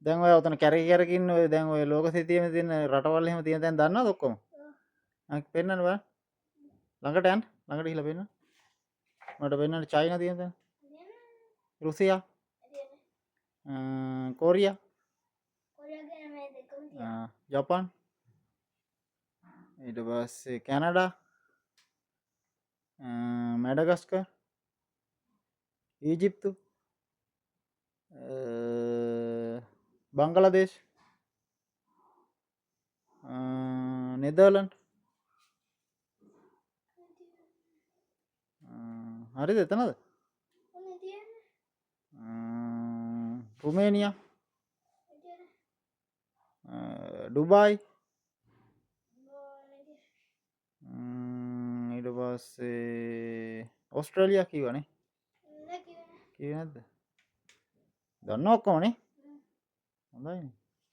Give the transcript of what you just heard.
දැන් ඔය ඔතන කැරකි කැරකි ඉන්න ඔය දැන් ඔය ලෝක සිතියම තියෙන රටවල් එහෙම තියෙන තැන් දන්නවද ඔක්කොම? පෙන්වන්න බෑ. ළඟට යන්න. ළඟට ගිහලා පෙන්වන්න. මට පෙන්වන්න චයිනා තියෙන තැන. රුසියා. කොරියා. ජපාන්. ඊට පස්සේ කැනඩා. මැඩගස්කර්. ඊජිප්තු. බංගලාදේශ්. නෙදර්ලන්ඩ්. හරිද එතනද? රුමේනියා. ඩුබායි. ඊට පස්සේ ඔස්ට්‍රේලියා කිව්වනේ. කිව්වේ නැද්ද? දන්නවා ඔක්කොමනේ. හොඳයිනේ.